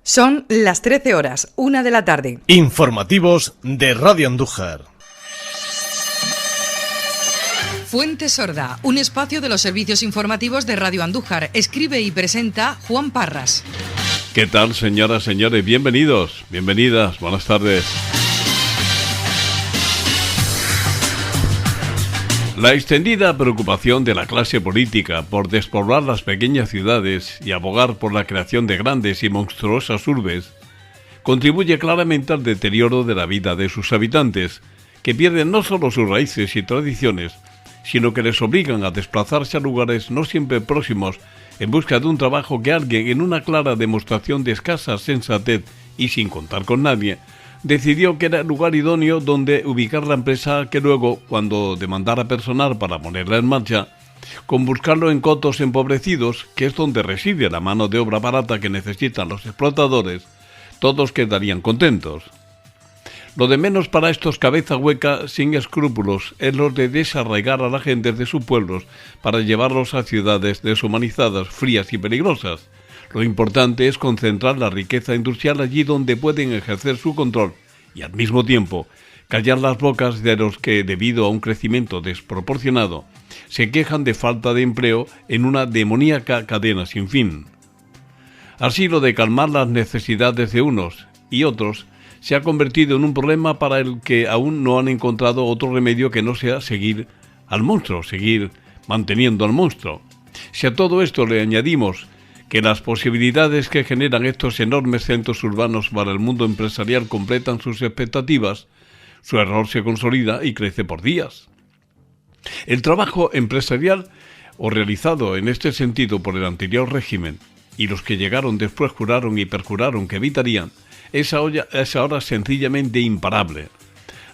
Son las 13 horas, 1 de la tarde. Informativos de Radio Andújar. Fuente Sorda, un espacio de los servicios informativos de Radio Andújar. Escribe y presenta Juan Parras. ¿Qué tal, señoras, señores? Bienvenidos, bienvenidas, buenas tardes. La extendida preocupación de la clase política por despoblar las pequeñas ciudades y abogar por la creación de grandes y monstruosas urbes contribuye claramente al deterioro de la vida de sus habitantes, que pierden no solo sus raíces y tradiciones, sino que les obligan a desplazarse a lugares no siempre próximos en busca de un trabajo que alguien, en una clara demostración de escasa sensatez y sin contar con nadie, decidió que era el lugar idóneo donde ubicar la empresa que luego, cuando demandara personal para ponerla en marcha, con buscarlo en cotos empobrecidos, que es donde reside la mano de obra barata que necesitan los explotadores, todos quedarían contentos. Lo de menos para estos cabeza hueca sin escrúpulos es lo de desarraigar a la gente de sus pueblos para llevarlos a ciudades deshumanizadas, frías y peligrosas. Lo importante es concentrar la riqueza industrial allí donde pueden ejercer su control y, al mismo tiempo, callar las bocas de los que, debido a un crecimiento desproporcionado, se quejan de falta de empleo en una demoníaca cadena sin fin. Así, lo de calmar las necesidades de unos y otros se ha convertido en un problema para el que aún no han encontrado otro remedio que no sea seguir al monstruo, seguir manteniendo al monstruo. Si a todo esto le añadimos que las posibilidades que generan estos enormes centros urbanos para el mundo empresarial completan sus expectativas, su error se consolida y crece por días. El trabajo empresarial, o realizado en este sentido por el anterior régimen, y los que llegaron después juraron y perjuraron que evitarían, es ahora sencillamente imparable.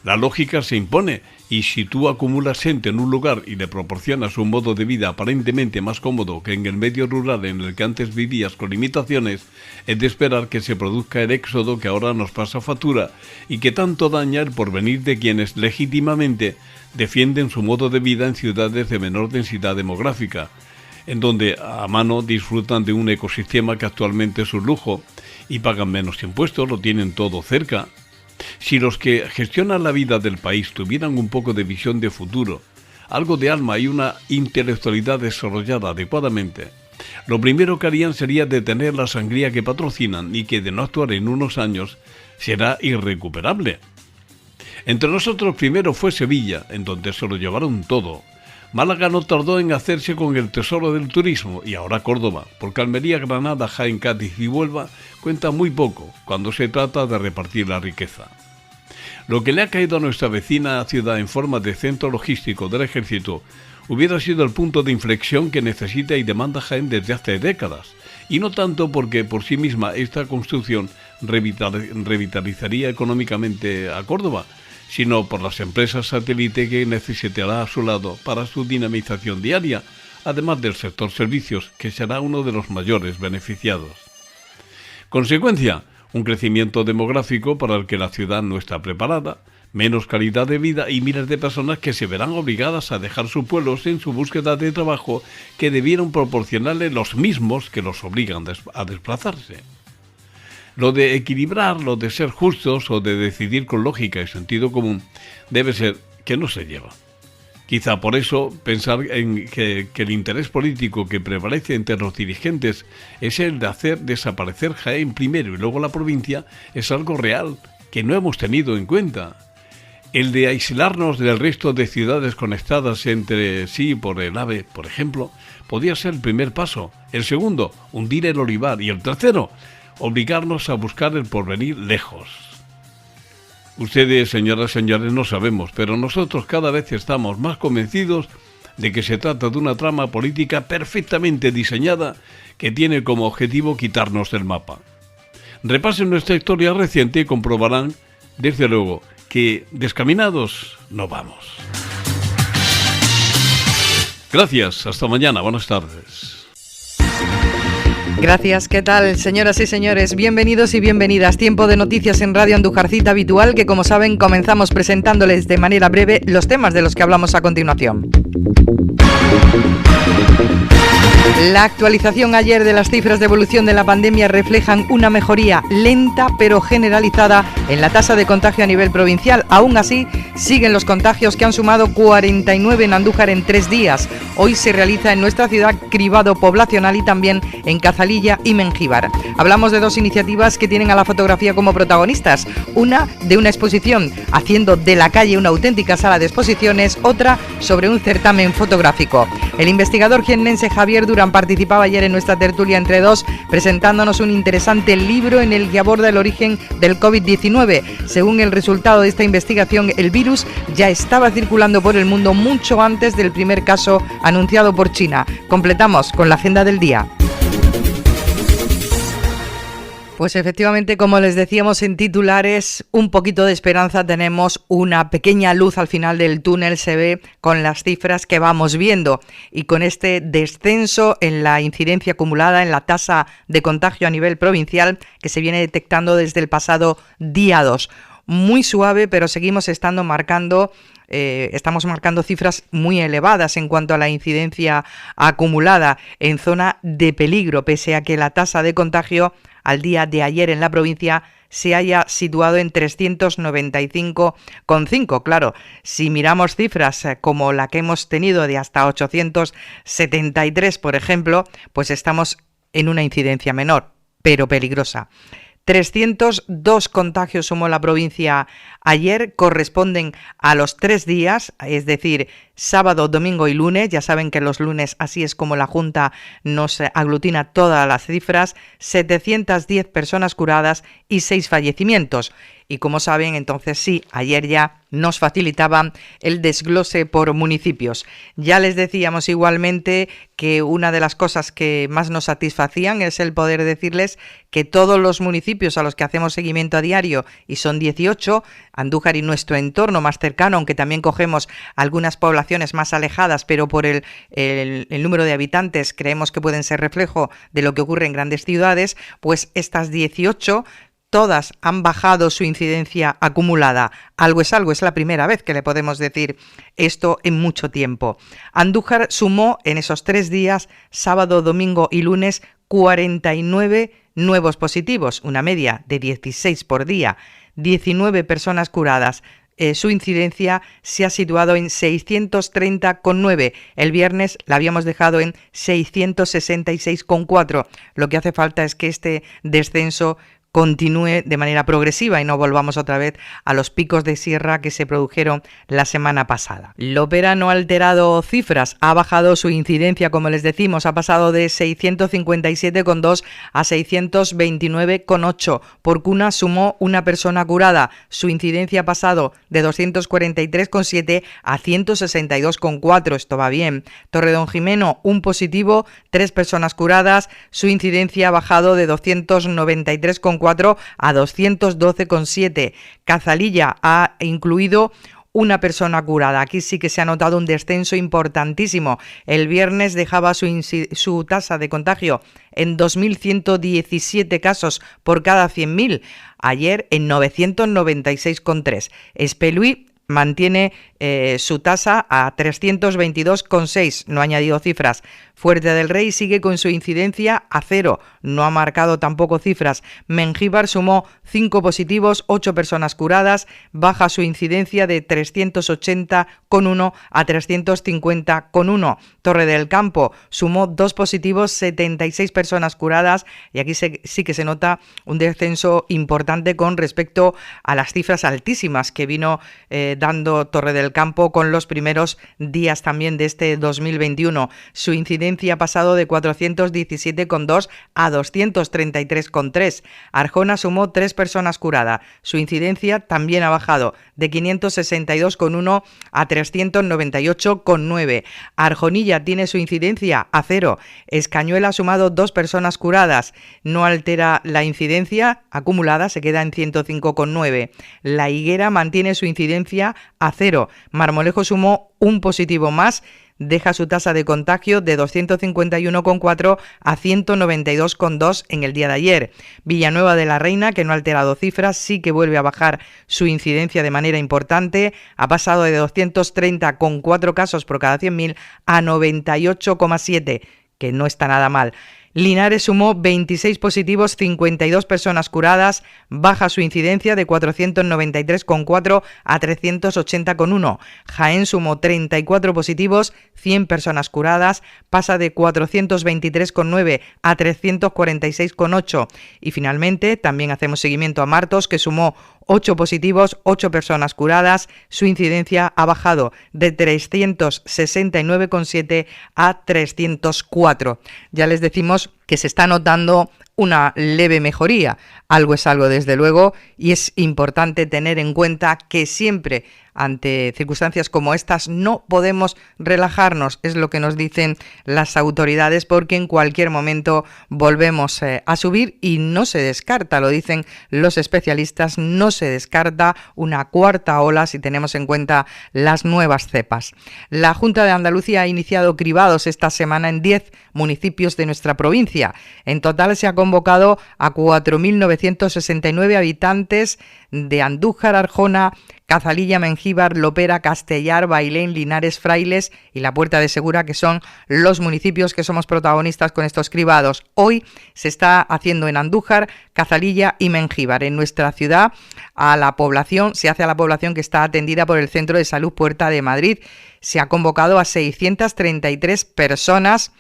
La lógica se impone, y si tú acumulas gente en un lugar y le proporcionas un modo de vida aparentemente más cómodo que en el medio rural en el que antes vivías con limitaciones, es de esperar que se produzca el éxodo que ahora nos pasa factura y que tanto daña el porvenir de quienes legítimamente defienden su modo de vida en ciudades de menor densidad demográfica, en donde a mano disfrutan de un ecosistema que actualmente es un lujo y pagan menos impuestos, lo tienen todo cerca. Si los que gestionan la vida del país tuvieran un poco de visión de futuro, algo de alma y una intelectualidad desarrollada adecuadamente, lo primero que harían sería detener la sangría que patrocinan y que, de no actuar en unos años, será irrecuperable. Entre nosotros primero fue Sevilla, en donde se lo llevaron todo. Málaga no tardó en hacerse con el tesoro del turismo, y ahora Córdoba, porque Almería, Granada, Jaén, Cádiz y Huelva cuenta muy poco cuando se trata de repartir la riqueza. Lo que le ha caído a nuestra vecina ciudad en forma de centro logístico del ejército hubiera sido el punto de inflexión que necesita y demanda Jaén desde hace décadas, y no tanto porque por sí misma esta construcción revitalizaría económicamente a Córdoba, sino por las empresas satélite que necesitará a su lado para su dinamización diaria, además del sector servicios, que será uno de los mayores beneficiados. Consecuencia, un crecimiento demográfico para el que la ciudad no está preparada, menos calidad de vida y miles de personas que se verán obligadas a dejar sus pueblos en su búsqueda de trabajo que debieron proporcionarle los mismos que los obligan a desplazarse. Lo de equilibrar, lo de ser justos o de decidir con lógica y sentido común debe ser que no se lleva. Quizá por eso pensar en que el interés político que prevalece entre los dirigentes es el de hacer desaparecer Jaén primero y luego la provincia es algo real que no hemos tenido en cuenta. El de aislarnos del resto de ciudades conectadas entre sí por el AVE, por ejemplo, podía ser el primer paso. El segundo, hundir el olivar. Y el tercero, obligarnos a buscar el porvenir lejos. Ustedes, señoras y señores, no sabemos, pero nosotros cada vez estamos más convencidos de que se trata de una trama política perfectamente diseñada que tiene como objetivo quitarnos del mapa. Repasen nuestra historia reciente y comprobarán, desde luego, que descaminados no vamos. Gracias, hasta mañana, buenas tardes. Gracias, ¿qué tal? Señoras y señores, bienvenidos y bienvenidas. Tiempo de noticias en Radio Andújarcita habitual que, como saben, comenzamos presentándoles de manera breve los temas de los que hablamos a continuación. La actualización ayer de las cifras de evolución de la pandemia reflejan una mejoría lenta pero generalizada en la tasa de contagio a nivel provincial. Aún así, siguen los contagios que han sumado 49 en Andújar en 3 días. Hoy se realiza en nuestra ciudad cribado poblacional y también en Cazalilla y Mengíbar. Hablamos de 2 iniciativas que tienen a la fotografía como protagonistas. Una de una exposición haciendo de la calle una auténtica sala de exposiciones, otra sobre un certamen fotográfico. El investigador jiennense Javier Durán participaba ayer en nuestra tertulia Entre Dos, presentándonos un interesante libro en el que aborda el origen del COVID-19. Según el resultado de esta investigación, el virus ya estaba circulando por el mundo mucho antes del primer caso anunciado por China. Completamos con la agenda del día. Pues efectivamente, como les decíamos en titulares, un poquito de esperanza tenemos, una pequeña luz al final del túnel se ve con las cifras que vamos viendo y con este descenso en la incidencia acumulada, en la tasa de contagio a nivel provincial que se viene detectando desde el pasado día 2. Muy suave, pero seguimos estamos marcando cifras muy elevadas en cuanto a la incidencia acumulada en zona de peligro, pese a que la tasa de contagio al día de ayer en la provincia se haya situado en 395,5. Claro, si miramos cifras como la que hemos tenido de hasta 873, por ejemplo, pues estamos en una incidencia menor, pero peligrosa. 302 contagios sumó la provincia ayer, corresponden a los 3 días, es decir, sábado, domingo y lunes. Ya saben que los lunes así es como la Junta nos aglutina todas las cifras. 710 personas curadas y 6 fallecimientos. Y como saben, entonces sí, ayer ya nos facilitaban el desglose por municipios. Ya les decíamos igualmente que una de las cosas que más nos satisfacían es el poder decirles que todos los municipios a los que hacemos seguimiento a diario, y son 18, Andújar y nuestro entorno más cercano, aunque también cogemos algunas poblaciones más alejadas, pero por el número de habitantes creemos que pueden ser reflejo de lo que ocurre en grandes ciudades, pues estas 18 todas han bajado su incidencia acumulada. Algo, es la primera vez que le podemos decir esto en mucho tiempo. Andújar sumó en esos 3 días, sábado, domingo y lunes, 49 nuevos positivos, una media de 16 por día, 19 personas curadas. Su incidencia se ha situado en 630,9. El viernes la habíamos dejado en 666,4. Lo que hace falta es que este descenso continúe de manera progresiva y no volvamos otra vez a los picos de sierra que se produjeron la semana pasada. Lopera no ha alterado cifras, ha bajado su incidencia, como les decimos, ha pasado de 657,2 a 629,8. Por Cuna sumó una persona curada, su incidencia ha pasado de 243,7 a 162,4, esto va bien. Torredonjimeno, un positivo, 3 personas curadas, su incidencia ha bajado de 293,4 a 212,7. Cazalilla ha incluido una persona curada. Aquí sí que se ha notado un descenso importantísimo. El viernes dejaba su tasa de contagio en 2.117 casos por cada 100.000. Ayer en 996,3. Espelúi mantiene su tasa a 322,6, no ha añadido cifras. Fuerte del Rey sigue con su incidencia a 0, no ha marcado tampoco cifras. Mengíbar sumó 5 positivos, 8 personas curadas, baja su incidencia de 380,1 a 350,1. Torre del Campo sumó 2 positivos, 76 personas curadas, y aquí sí que se nota un descenso importante con respecto a las cifras altísimas que vino dando Torre del Campo con los primeros días también de este 2021. Su incidencia ha pasado de 417,2 a 233,3. Arjona sumó 3 personas curadas. Su incidencia también ha bajado de 562,1 a 398,9. Arjonilla tiene su incidencia a 0. Escañuela ha sumado 2 personas curadas. No altera la incidencia acumulada, se queda en 105,9. La Higuera mantiene su incidencia a 0. Marmolejo sumó un positivo más, deja su tasa de contagio de 251,4 a 192,2 en el día de ayer. Villanueva de la Reina, que no ha alterado cifras, sí que vuelve a bajar su incidencia de manera importante, ha pasado de 230,4 casos por cada 100.000 a 98,7. que no está nada mal. Linares sumó 26 positivos, 52 personas curadas, baja su incidencia de 493,4 a 380,1. Jaén sumó 34 positivos, 100 personas curadas, pasa de 423,9 a 346,8. Y finalmente también hacemos seguimiento a Martos, que sumó 8 positivos, 8 personas curadas, su incidencia ha bajado de 369,7 a 304. Ya les decimos que se está notando una leve mejoría. Algo es algo, desde luego, y es importante tener en cuenta que siempre ante circunstancias como estas no podemos relajarnos, es lo que nos dicen las autoridades, porque en cualquier momento volvemos a subir y no se descarta, lo dicen los especialistas, no se descarta una cuarta ola si tenemos en cuenta las nuevas cepas. La Junta de Andalucía ha iniciado cribados esta semana en 10 municipios de nuestra provincia. En total se ha convocado a 4.969 habitantes de Andújar, Arjona, Cazalilla, Mengíbar, Lopera, Castellar, Bailén, Linares, Frailes y La Puerta de Segura, que son los municipios que somos protagonistas con estos cribados. Hoy se está haciendo en Andújar, Cazalilla y Mengíbar. En nuestra ciudad se hace a la población que está atendida por el Centro de Salud Puerta de Madrid. Se ha convocado a 633 personas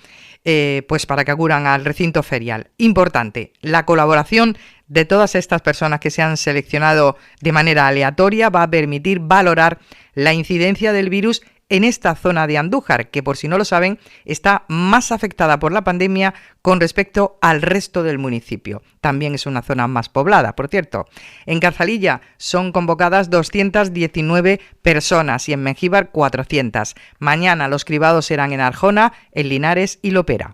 pues para que acudan al recinto ferial. Importante, la colaboración de todas estas personas que se han seleccionado de manera aleatoria va a permitir valorar la incidencia del virus en esta zona de Andújar, que por si no lo saben, está más afectada por la pandemia con respecto al resto del municipio. También es una zona más poblada, por cierto. En Cazalilla son convocadas 219 personas y en Mengíbar 400. Mañana los cribados serán en Arjona, en Linares y Lopera.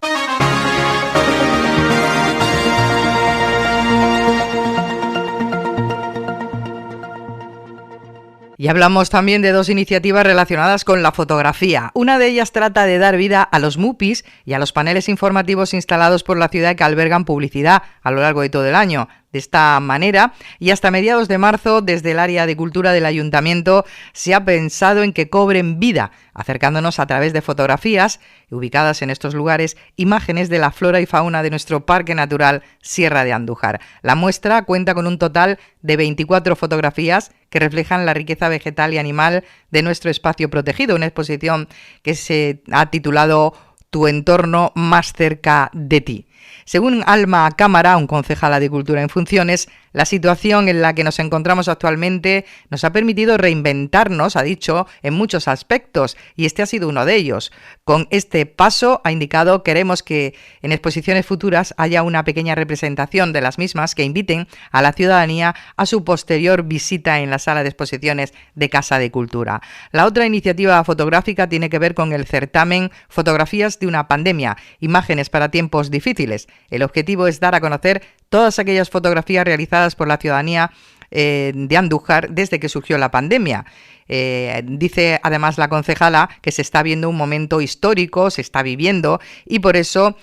Y hablamos también de dos iniciativas relacionadas con la fotografía. Una de ellas trata de dar vida a los MUPIs y a los paneles informativos instalados por la ciudad que albergan publicidad a lo largo de todo el año. De esta manera, y hasta mediados de marzo, desde el área de cultura del ayuntamiento, se ha pensado en que cobren vida, acercándonos a través de fotografías ubicadas en estos lugares, imágenes de la flora y fauna de nuestro Parque Natural Sierra de Andújar. La muestra cuenta con un total de 24 fotografías que reflejan la riqueza vegetal y animal de nuestro espacio protegido, una exposición que se ha titulado Tu entorno más cerca de ti. Según Alma Cámara, un concejala de Cultura en funciones, la situación en la que nos encontramos actualmente nos ha permitido reinventarnos, ha dicho, en muchos aspectos, y este ha sido uno de ellos. Con este paso, ha indicado, queremos que en exposiciones futuras haya una pequeña representación de las mismas que inviten a la ciudadanía a su posterior visita en la sala de exposiciones de Casa de Cultura. La otra iniciativa fotográfica tiene que ver con el certamen Fotografías de una pandemia, imágenes para tiempos difíciles. El objetivo es dar a conocer todas aquellas fotografías realizadas por la ciudadanía de Andújar desde que surgió la pandemia. Dice además la concejala que se está viendo un momento histórico, se está viviendo, y por eso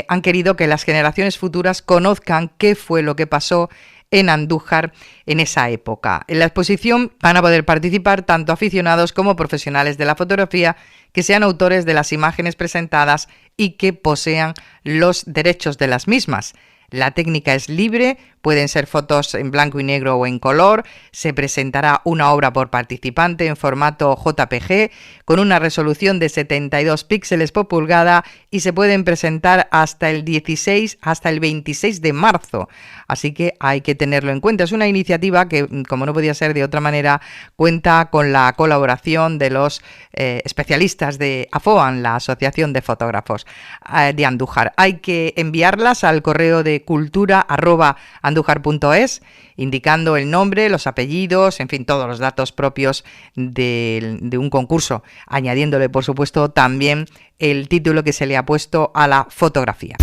han querido que las generaciones futuras conozcan qué fue lo que pasó en Andújar en esa época. En la exposición van a poder participar tanto aficionados como profesionales de la fotografía que sean autores de las imágenes presentadas y que posean los derechos de las mismas. La técnica es libre, pueden ser fotos en blanco y negro o en color, se presentará una obra por participante en formato JPG con una resolución de 72 píxeles por pulgada y se pueden presentar hasta el 26 de marzo, así que hay que tenerlo en cuenta. Es una iniciativa que, como no podía ser de otra manera, cuenta con la colaboración de los especialistas de AFOAN, la Asociación de Fotógrafos de Andújar. Hay que enviarlas al correo de cultura@andújar.es, indicando el nombre, los apellidos, en fin, todos los datos propios de un concurso, añadiéndole, por supuesto, también el título que se le ha puesto a la fotografía.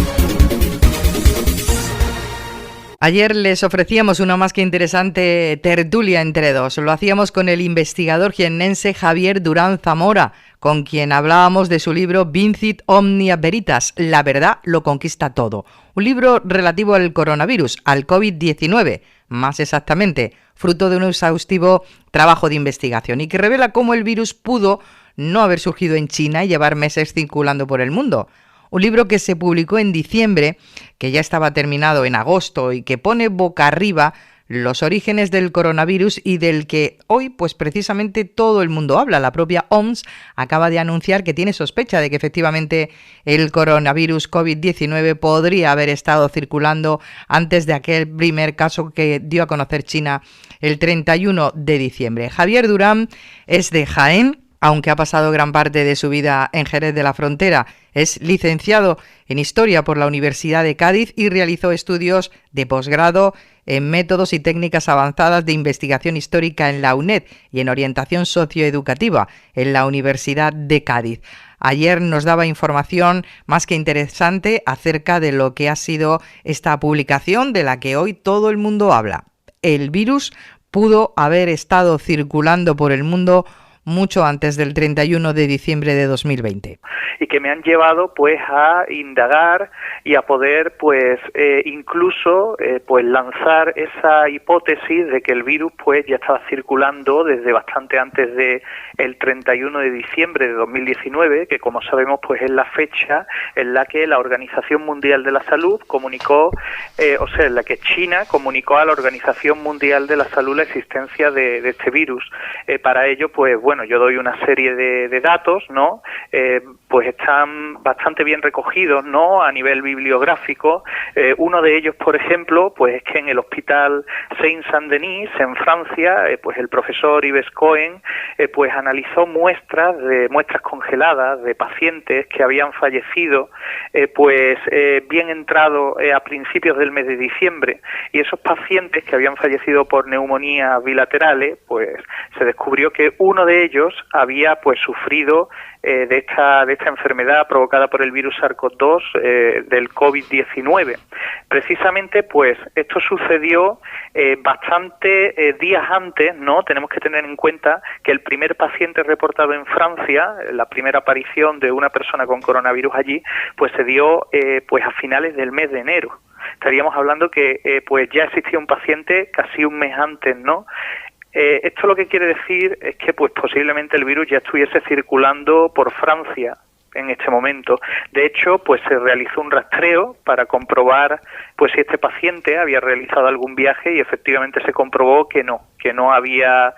Ayer les ofrecíamos una más que interesante tertulia entre dos. Lo hacíamos con el investigador jiennense Javier Durán Zamora, con quien hablábamos de su libro Vincit Omnia Veritas, La verdad lo conquista todo. Un libro relativo al coronavirus, al COVID-19, más exactamente, fruto de un exhaustivo trabajo de investigación y que revela cómo el virus pudo no haber surgido en China y llevar meses circulando por el mundo. un libro que se publicó en diciembre, que ya estaba terminado en agosto y que pone boca arriba los orígenes del coronavirus y del que hoy, pues precisamente todo el mundo habla. La propia OMS acaba de anunciar que tiene sospecha de que efectivamente el coronavirus COVID-19 podría haber estado circulando antes de aquel primer caso que dio a conocer China el 31 de diciembre. Javier Durán es de Jaén, aunque ha pasado gran parte de su vida en Jerez de la Frontera. Es licenciado en Historia por la Universidad de Cádiz y realizó estudios de posgrado en métodos y técnicas avanzadas de investigación histórica en la UNED y en orientación socioeducativa en la Universidad de Cádiz. Ayer nos daba información más que interesante acerca de lo que ha sido esta publicación de la que hoy todo el mundo habla. El virus pudo haber estado circulando por el mundo mucho antes del 31 de diciembre de 2020. Y que me han llevado pues a indagar y a poder pues incluso pues lanzar esa hipótesis de que el virus pues ya estaba circulando desde bastante antes de el 31 de diciembre de 2019, que como sabemos pues es la fecha en la que la Organización Mundial de la Salud comunicó, en la que China comunicó a la Organización Mundial de la Salud la existencia de este virus. Para ello pues bueno, yo doy una serie de datos, ¿no? Pues están bastante bien recogidos, ¿no? A nivel bibliográfico. Uno de ellos, por ejemplo, pues es que en el Hospital Saint-Saint-Denis, en Francia, pues el profesor Yves Cohen, pues analizó muestras congeladas de pacientes que habían fallecido, bien entrado a principios del mes de diciembre, y esos pacientes que habían fallecido por neumonías bilaterales, pues se descubrió que uno de ellos había pues sufrido de esta enfermedad provocada por el virus SARS-CoV-2 del COVID-19. Precisamente, pues esto sucedió bastante días antes, ¿no? Tenemos que tener en cuenta que el primer paciente reportado en Francia, la primera aparición de una persona con coronavirus allí, pues se dio pues a finales del mes de enero. Estaríamos hablando que pues ya existía un paciente casi un mes antes, ¿no? Esto lo que quiere decir es que pues posiblemente el virus ya estuviese circulando por Francia en este momento. De hecho, pues se realizó un rastreo para comprobar pues si este paciente había realizado algún viaje y efectivamente se comprobó que no había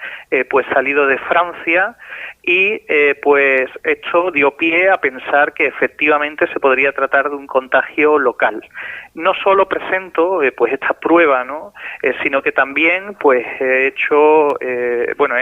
pues salido de Francia y pues esto dio pie a pensar que efectivamente se podría tratar de un contagio local. No solo presento pues esta prueba, ¿no? Sino que también pues he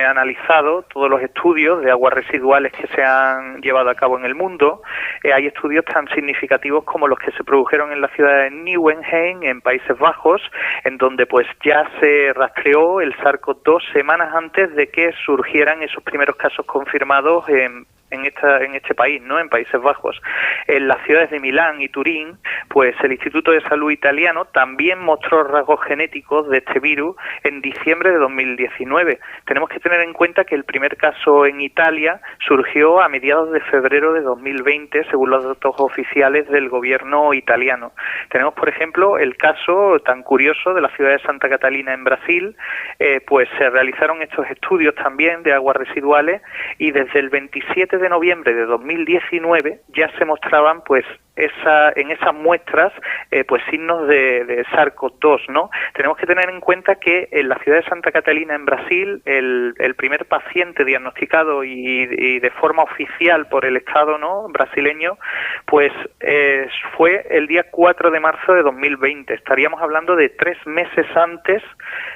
analizado todos los estudios de aguas residuales que se han llevado a cabo en el mundo. Hay estudios tan significativos como los que se produjeron en la ciudad de Nieuwegein, en Países Bajos, en donde pues ya se rastreó el SARS-CoV-2 semanas antes de que surgieran esos primeros casos confirmados en este país, ¿no? En Países Bajos. En las ciudades de Milán y Turín, pues el Instituto de Salud italiano también mostró rasgos genéticos de este virus en diciembre de 2019. Tenemos que tener en cuenta que el primer caso en Italia surgió a mediados de febrero de 2020, según los datos oficiales del gobierno italiano. Tenemos, por ejemplo, el caso tan curioso de la ciudad de Santa Catalina en Brasil, pues se realizaron estos estudios también de aguas residuales y desde el 27 de noviembre de 2019 ya se mostraban pues en esas muestras pues signos de SARS-CoV-2, ¿no? Tenemos que tener en cuenta que en la ciudad de Santa Catalina en Brasil el primer paciente diagnosticado y de forma oficial por el Estado, ¿no?, brasileño, pues fue el día 4 de marzo de 2020. Estaríamos hablando de 3 meses antes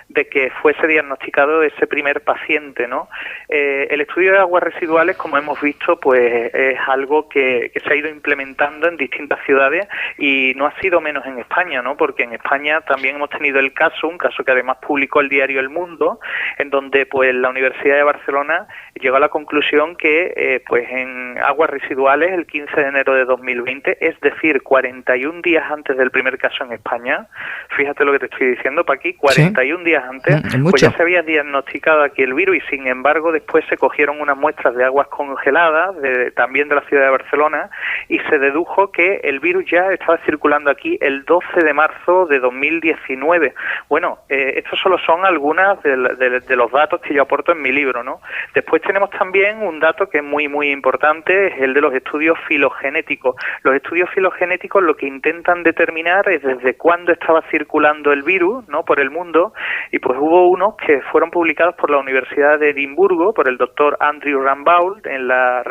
de que fuese diagnosticado ese primer paciente, ¿no? El estudio de aguas residuales, como hemos visto, pues es algo que se ha ido implementando en distintas ciudades y no ha sido menos en España, ¿no? Porque en España también hemos tenido un caso que además publicó el diario El Mundo, en donde pues la Universidad de Barcelona llegó a la conclusión que pues en aguas residuales el 15 de enero de 2020, es decir, 41 días antes del primer caso en España, fíjate lo que te estoy diciendo, Paqui, 41 días antes, pues ya se había diagnosticado aquí el virus y sin embargo después se cogieron unas muestras de aguas congeladas también de la ciudad de Barcelona y se dedujo que que el virus ya estaba circulando aquí el 12 de marzo de 2019. Bueno, estos solo son algunas de los datos que yo aporto en mi libro, ¿no? Después tenemos también un dato que es muy, muy importante, es el de los estudios filogenéticos. Los estudios filogenéticos lo que intentan determinar es desde cuándo estaba circulando el virus, ¿no?, por el mundo, y pues hubo unos que fueron publicados por la Universidad de Edimburgo, por el doctor Andrew Rambaud, en la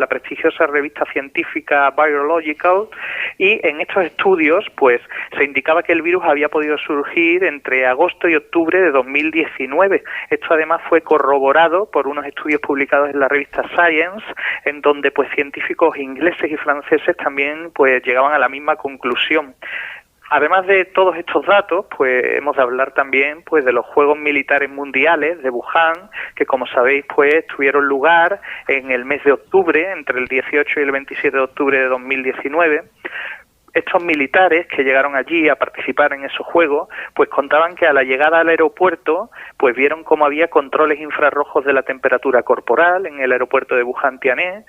prestigiosa revista científica Virological, y en estos estudios pues se indicaba que el virus había podido surgir entre agosto y octubre de 2019. Esto además fue corroborado por unos estudios publicados en la revista Science, en donde pues científicos ingleses y franceses también pues llegaban a la misma conclusión. Además de todos estos datos, pues hemos de hablar también pues de los Juegos Militares Mundiales de Wuhan, que como sabéis pues tuvieron lugar en el mes de octubre, entre el 18 y el 27 de octubre de 2019. Estos militares que llegaron allí a participar en esos juegos, pues contaban que a la llegada al aeropuerto, pues vieron cómo había controles infrarrojos de la temperatura corporal en el aeropuerto de Wuhan-Tianhe.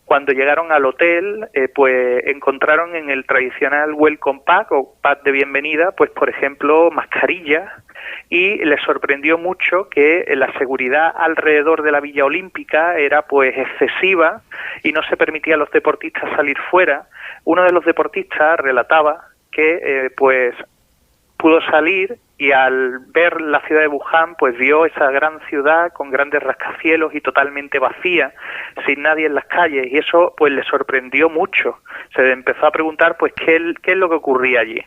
Cuando llegaron al hotel, pues encontraron en el tradicional welcome pack o pack de bienvenida, pues por ejemplo, mascarillas, y les sorprendió mucho que la seguridad alrededor de la Villa Olímpica era pues excesiva y no se permitía a los deportistas salir fuera. Uno de los deportistas relataba que pues pudo salir y al ver la ciudad de Wuhan pues vio esa gran ciudad con grandes rascacielos y totalmente vacía, sin nadie en las calles, y eso pues le sorprendió mucho. Se empezó a preguntar pues qué es lo que ocurría allí.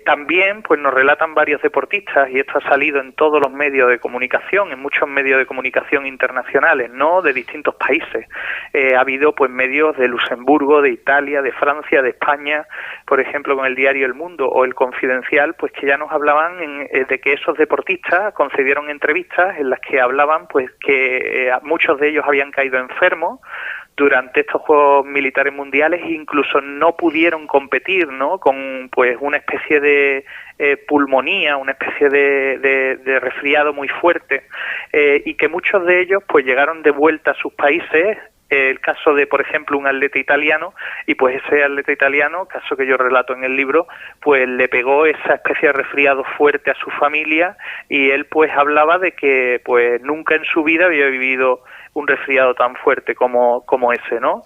También pues nos relatan varios deportistas, y esto ha salido en todos los medios de comunicación, en muchos medios de comunicación internacionales, ¿no?, de distintos países. Ha habido pues medios de Luxemburgo, de Italia, de Francia, de España, por ejemplo con el diario El Mundo o El Confidencial, pues que ya nos hablaban de que esos deportistas concedieron entrevistas en las que hablaban pues que muchos de ellos habían caído enfermos durante estos Juegos Militares Mundiales, e incluso no pudieron competir, ¿no?, con pues una especie de pulmonía, una especie de resfriado muy fuerte, y que muchos de ellos pues llegaron de vuelta a sus países. El caso de, por ejemplo, un atleta italiano, y pues ese atleta italiano, caso que yo relato en el libro, pues le pegó esa especie de resfriado fuerte a su familia, y él pues hablaba de que pues nunca en su vida había vivido un resfriado tan fuerte como ese, ¿no?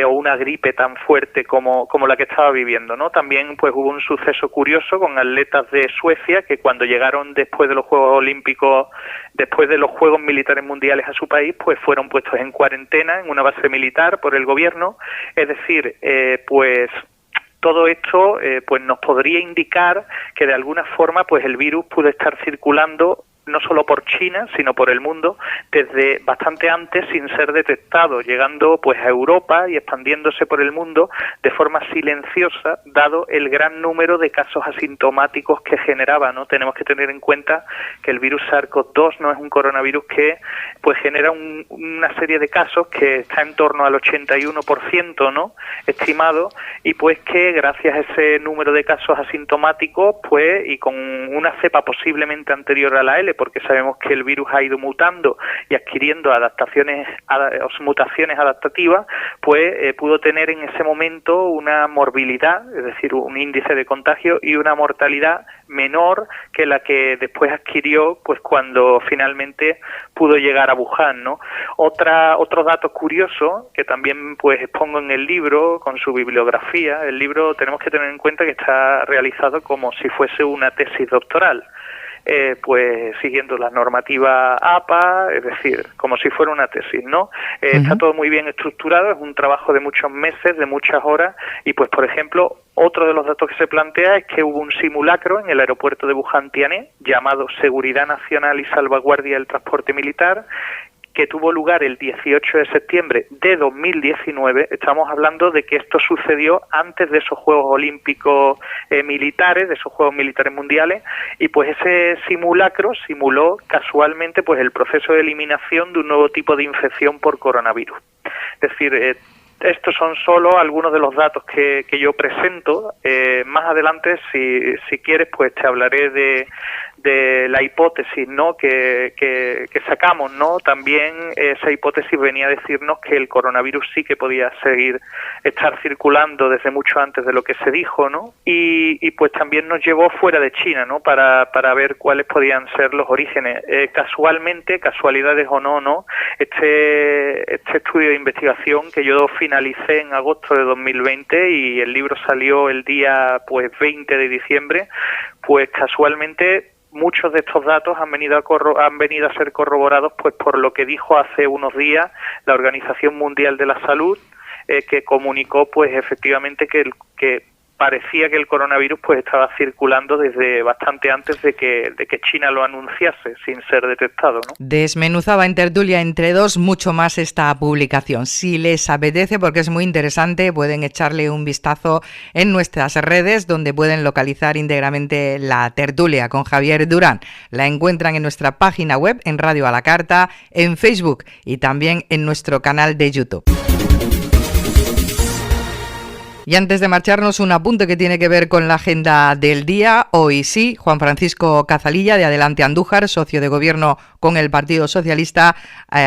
O una gripe tan fuerte como la que estaba viviendo, ¿no? También pues hubo un suceso curioso con atletas de Suecia que cuando llegaron después de los Juegos Olímpicos, después de los Juegos Militares Mundiales a su país, pues fueron puestos en cuarentena en una base militar por el gobierno. Es decir, pues todo esto pues nos podría indicar que de alguna forma pues el virus pudo estar circulando no solo por China, sino por el mundo, desde bastante antes sin ser detectado, llegando pues a Europa y expandiéndose por el mundo de forma silenciosa, dado el gran número de casos asintomáticos que generaba, ¿no? Tenemos que tener en cuenta que el virus SARS-CoV-2 no es un coronavirus que pues genera una serie de casos que está en torno al 81%, ¿no?, estimado, y pues que gracias a ese número de casos asintomáticos, pues, y con una cepa posiblemente anterior a la L, porque sabemos que el virus ha ido mutando y adquiriendo mutaciones adaptativas, pues pudo tener en ese momento una morbilidad, es decir, un índice de contagio y una mortalidad menor que la que después adquirió pues cuando finalmente pudo llegar a Wuhan, ¿no? Otro dato curioso que también pues expongo en el libro con su bibliografía. El libro tenemos que tener en cuenta que está realizado como si fuese una tesis doctoral. Pues siguiendo la normativa APA, es decir, como si fuera una tesis, ¿no? Está todo muy bien estructurado, es un trabajo de muchos meses, de muchas horas, y pues, por ejemplo, otro de los datos que se plantea es que hubo un simulacro en el aeropuerto de Wuhan-Tianhe, llamado Seguridad Nacional y Salvaguardia del Transporte Militar, que tuvo lugar el 18 de septiembre de 2019. Estamos hablando de que esto sucedió antes de esos Juegos Olímpicos militares, de esos Juegos Militares Mundiales, y pues ese simulacro simuló casualmente pues el proceso de eliminación de un nuevo tipo de infección por coronavirus. Es decir, estos son solo algunos de los datos que yo presento. Más adelante, si quieres, pues te hablaré de la hipótesis, ¿no?, que sacamos, ¿no? También esa hipótesis venía a decirnos que el coronavirus sí que podía estar circulando desde mucho antes de lo que se dijo, ¿no? Y pues también nos llevó fuera de China, ¿no?, para ver cuáles podían ser los orígenes. Casualmente, casualidades o no, este estudio de investigación que yo finalicé en agosto de 2020 y el libro salió el día pues 20 de diciembre, pues casualmente muchos de estos datos han venido a ser corroborados pues por lo que dijo hace unos días la Organización Mundial de la Salud, que comunicó pues efectivamente que parecía que el coronavirus pues estaba circulando desde bastante antes de que China lo anunciase, sin ser detectado, ¿no? Desmenuzaba en tertulia entre dos mucho más esta publicación. Si les apetece, porque es muy interesante, pueden echarle un vistazo en nuestras redes, donde pueden localizar íntegramente la tertulia con Javier Durán. La encuentran en nuestra página web, en Radio a la Carta, en Facebook y también en nuestro canal de YouTube. Y antes de marcharnos, un apunte que tiene que ver con la agenda del día. Hoy sí, Juan Francisco Cazalilla, de Adelante Andújar, socio de gobierno con el Partido Socialista,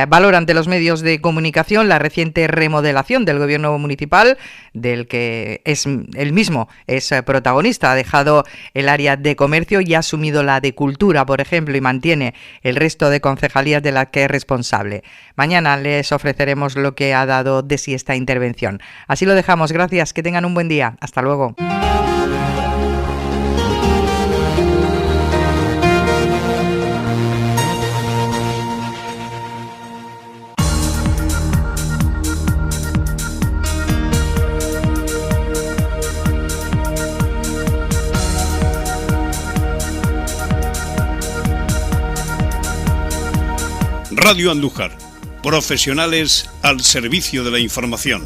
valora ante los medios de comunicación la reciente remodelación del gobierno municipal, del que él mismo es protagonista. Ha dejado el área de comercio y ha asumido la de cultura, por ejemplo, y mantiene el resto de concejalías de las que es responsable. Mañana les ofreceremos lo que ha dado de sí esta intervención. Así lo dejamos. Gracias. Que tengan un buen día. Hasta luego. Radio Andújar, profesionales al servicio de la información.